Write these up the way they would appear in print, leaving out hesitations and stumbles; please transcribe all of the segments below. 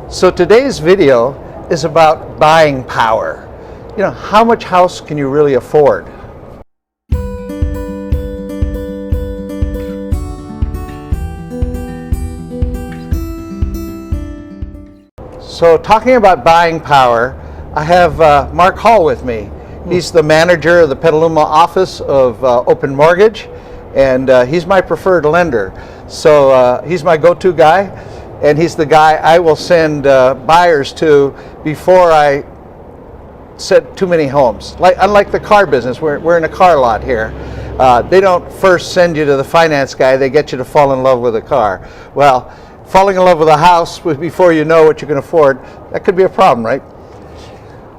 So today's video is about buying power. You know, how much house can you really afford? So talking about buying power, I have Mark Hall with me. He's the manager of the Petaluma office of Open Mortgage, and he's my preferred lender. So he's my go-to guy. And he's the guy I will send buyers to before I set too many homes. Unlike the car business, we're in a car lot here. They don't first send you to the finance guy, they get you to fall in love with a car. Well, falling in love with a house before you know what you can afford, that could be a problem, right?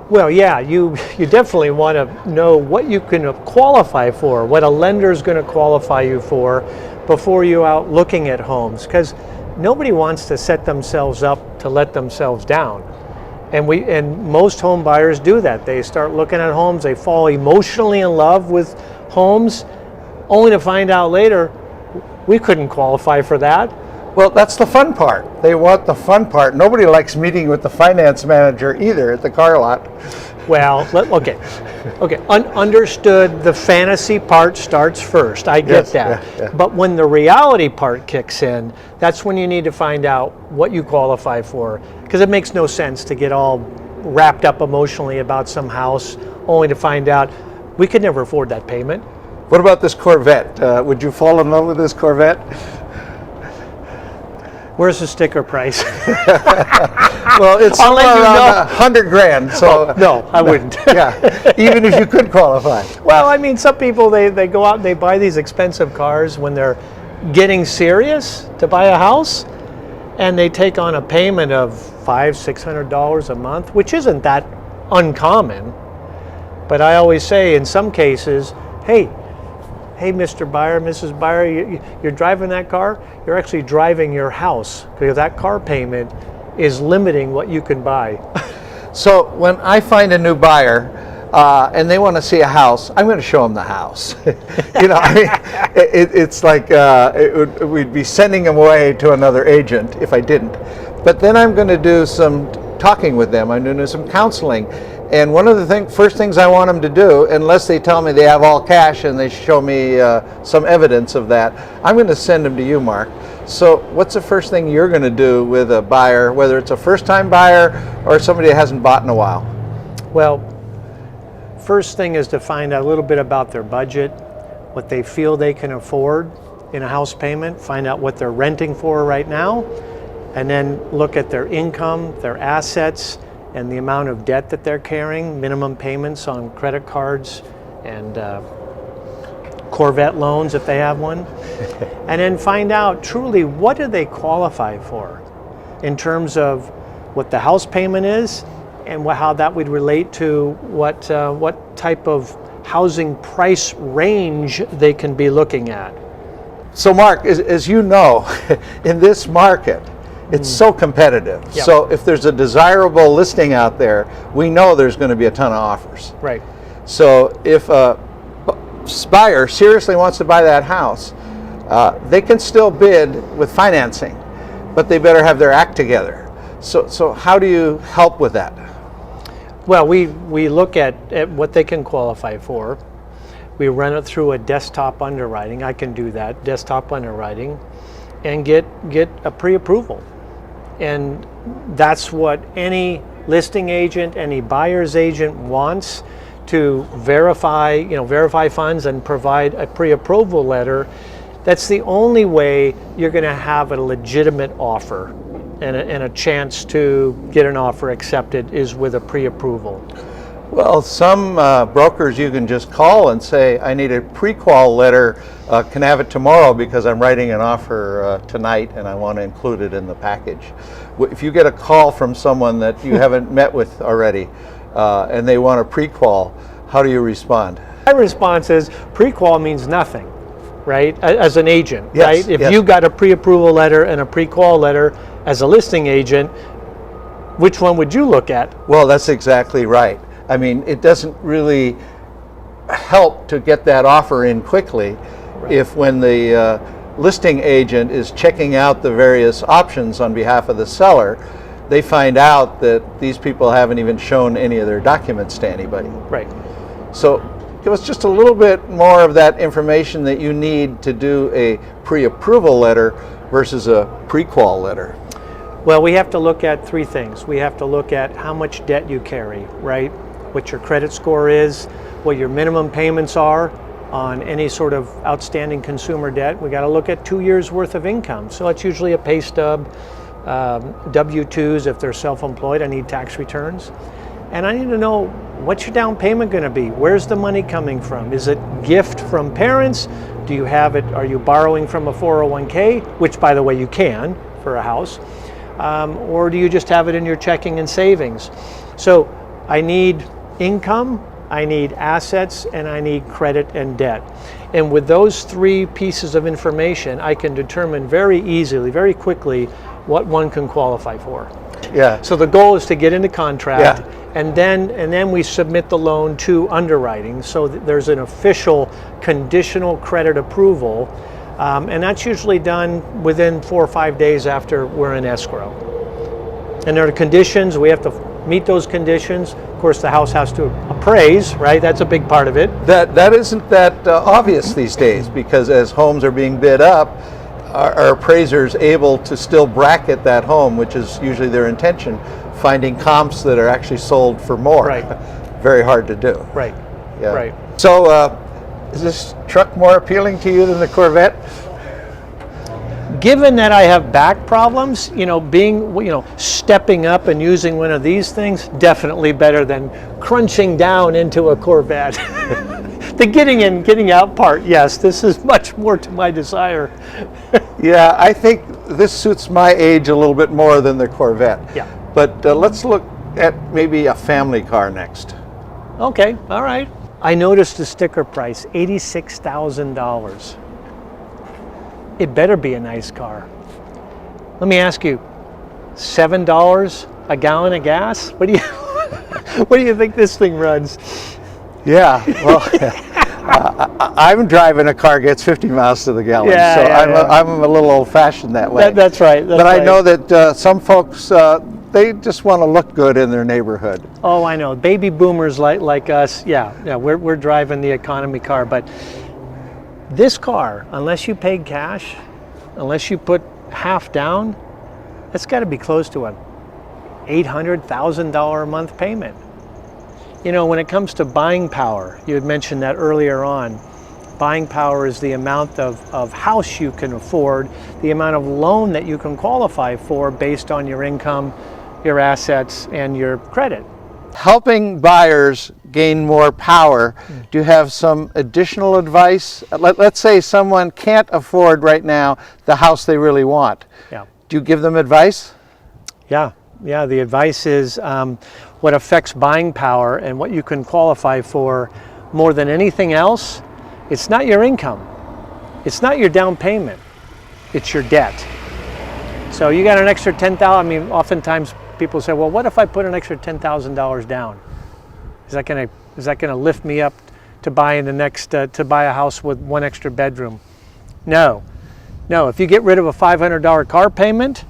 Well, yeah, you definitely want to know what you can qualify for, what a lender is going to qualify you for before you're out looking at homes, because nobody wants to set themselves up to let themselves down. And most home buyers do that. They start looking at homes, they fall emotionally in love with homes, only to find out later, we couldn't qualify for that. Well, that's the fun part. They want the fun part. Nobody likes meeting with the finance manager either at the car lot. Well, okay. Understood. The fantasy part starts first. I get that. Yeah. But when the reality part kicks in, that's when you need to find out what you qualify for. Because it makes no sense to get all wrapped up emotionally about some house, only to find out we could never afford that payment. What about this Corvette? Would you fall in love with this Corvette? Where's the sticker price? Well, it's somewhere around $100,000. So no, I wouldn't. Yeah, even if you could qualify. Well, I mean, some people they go out and they buy these expensive cars when they're getting serious to buy a house, and they take on a payment of $500-600 a month, which isn't that uncommon. But I always say, in some cases, hey, Mr. Buyer, Mrs. Buyer, you're driving that car, you're actually driving your house, because that car payment is limiting what you can buy. So when I find a new buyer and they want to see a house, I'm going to show them the house. You know, I mean, it's like we'd be sending them away to another agent if I didn't. But then I'm going to do some talking with them. I'm going to do some counseling. And one of the first things I want them to do, unless they tell me they have all cash and they show me some evidence of that, I'm going to send them to you, Mark. So what's the first thing you're going to do with a buyer, whether it's a first-time buyer or somebody that hasn't bought in a while? Well, first thing is to find out a little bit about their budget, what they feel they can afford in a house payment, find out what they're renting for right now, and then look at their income, their assets, and the amount of debt that they're carrying, minimum payments on credit cards and Corvette loans if they have one, and then find out truly what do they qualify for in terms of what the house payment is and how that would relate to what type of housing price range they can be looking at. So Mark, as you know, in this market, it's so competitive. Yep. So if there's a desirable listing out there, we know there's going to be a ton of offers. Right. So if a buyer seriously wants to buy that house, they can still bid with financing, but they better have their act together. So how do you help with that? Well, we look at what they can qualify for. We run it through a desktop underwriting. I can do that, desktop underwriting, and get a pre-approval. And that's what any listing agent, any buyer's agent wants, to verify funds and provide a pre-approval letter. That's the only way you're going to have a legitimate offer and a chance to get an offer accepted is with a pre-approval. Well, some brokers you can just call and say, I need a pre-qual letter, can I have it tomorrow because I'm writing an offer tonight and I want to include it in the package. If you get a call from someone that you haven't met with already and they want a pre-qual, how do you respond? My response is pre-qual means nothing, right? As an agent, yes, right? If yes. you got a pre-approval letter and a pre-qual letter as a listing agent, which one would you look at? Well, that's exactly right. I mean, it doesn't really help to get that offer in quickly if when the listing agent is checking out the various options on behalf of the seller, they find out that these people haven't even shown any of their documents to anybody. Right. So give us just a little bit more of that information that you need to do a pre-approval letter versus a pre-qual letter. Well, we have to look at three things. We have to look at how much debt you carry, right? What your credit score is, what your minimum payments are on any sort of outstanding consumer debt. We got to look at 2 years worth of income. So it's usually a pay stub, W-2s if they're self-employed. I need tax returns. And I need to know, what's your down payment going to be? Where's the money coming from? Is it gift from parents? Do you have it? Are you borrowing from a 401k, which by the way you can for a house? Or do you just have it in your checking and savings? So I need income, I need assets, and I need credit and debt. And with those three pieces of information, I can determine very easily, very quickly, what one can qualify for. Yeah. So the goal is to get into contract, Yeah. and then we submit the loan to underwriting, so that there's an official conditional credit approval, and that's usually done within 4 or 5 days after we're in escrow. And there are conditions, we have to meet those conditions. Of course, the house has to appraise, right? That's a big part of it. That isn't that obvious these days, because as homes are being bid up, are appraisers able to still bracket that home, which is usually their intention, finding comps that are actually sold for more? Right. Very hard to do. Right. Yeah. Right. So is this truck more appealing to you than the Corvette? Given that I have back problems, stepping up and using one of these things, definitely better than crunching down into a Corvette. The getting in, getting out part, yes, this is much more to my desire. Yeah, I think this suits my age a little bit more than the Corvette. Yeah. But let's look at maybe a family car next. Okay, all right. I noticed the sticker price, $86,000. It better be a nice car. Let me ask you, $7 a gallon of gas? What do you think this thing runs? Yeah, well, I'm driving a car gets 50 miles to the gallon, Yeah, so yeah, I'm a little old-fashioned that way. That's right. But I know that some folks, they just want to look good in their neighborhood. Oh, I know. Baby boomers like us, yeah, we're driving the economy car. But this car, unless you paid cash, unless you put half down, it's got to be close to a $800,000 a month payment. You know, when it comes to buying power, you had mentioned that earlier on. Buying power is the amount of house you can afford, the amount of loan that you can qualify for based on your income, your assets, and your credit. Helping buyers gain more power, do you have some additional advice? Let's say someone can't afford right now the house they really want. Yeah. Do you give them advice? Yeah, the advice is what affects buying power and what you can qualify for more than anything else, it's not your income. It's not your down payment. It's your debt. So you got an extra $10,000, I mean, oftentimes people say, well, what if I put an extra $10,000 down? Is that gonna lift me up to buy a house with one extra bedroom? No. If you get rid of a $500 car payment,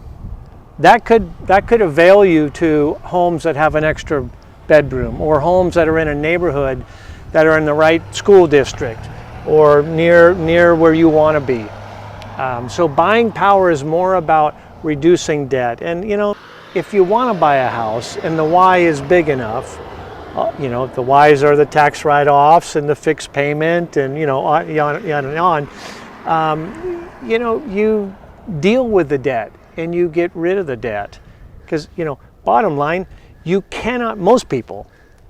that could avail you to homes that have an extra bedroom, or homes that are in a neighborhood that are in the right school district or near where you want to be. So buying power is more about reducing debt. And if you want to buy a house and the Y is big enough, the Y's are the tax write-offs and the fixed payment and on, you deal with the debt and you get rid of the debt. Because, bottom line, most people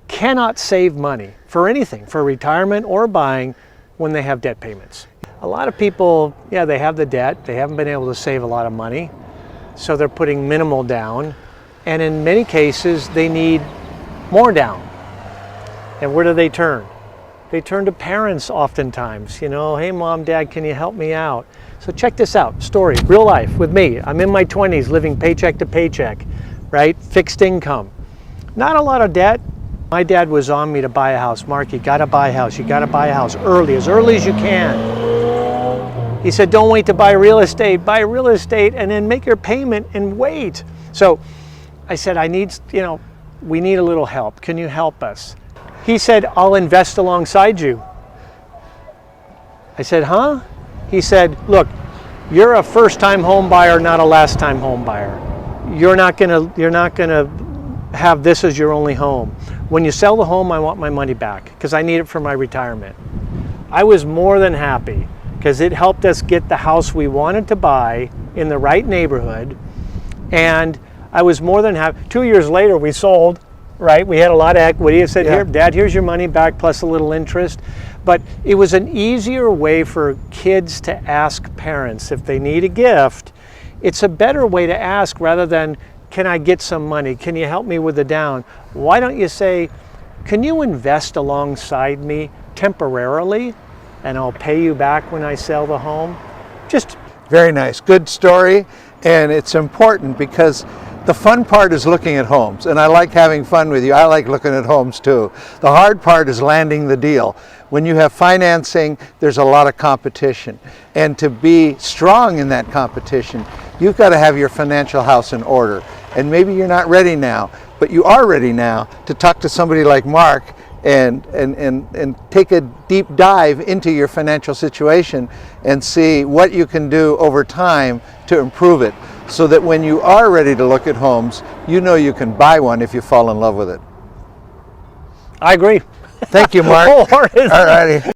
cannot save money for anything, for retirement or buying, when they have debt payments. A lot of people, they have the debt, they haven't been able to save a lot of money, so they're putting minimal down, and in many cases they need more down. And where do they turn? They turn to parents oftentimes, hey mom, dad, can you help me out? So check this out, story, real life with me. I'm in my 20s living paycheck to paycheck, right? Fixed income. Not a lot of debt. My dad was on me to buy a house. Mark, you gotta buy a house. You gotta buy a house early as you can. He said, don't wait to buy real estate and then make your payment and wait. So I said, we need a little help. Can you help us? He said, I'll invest alongside you. I said, huh? He said, look, you're a first-time home buyer, not a last-time home buyer. You're not gonna have this as your only home. When you sell the home, I want my money back because I need it for my retirement. I was more than happy because it helped us get the house we wanted to buy in the right neighborhood. And I was more than happy. 2 years later, we sold, right? We had a lot of equity. I said, here, Dad, here's your money back plus a little interest. But it was an easier way for kids to ask parents if they need a gift. It's a better way to ask rather than, can I get some money? Can you help me with the down? Why don't you say, can you invest alongside me temporarily and I'll pay you back when I sell the home? Just very nice, good story, and it's important because the fun part is looking at homes, and I like having fun with you. I like looking at homes too. The hard part is landing the deal. When you have financing, there's a lot of competition, and to be strong in that competition, you've got to have your financial house in order. And maybe you're not ready now, but you are ready now to talk to somebody like Mark and take a deep dive into your financial situation and see what you can do over time to improve it, so that when you are ready to look at homes, you know you can buy one if you fall in love with it. I agree. Thank you, Mark. All righty.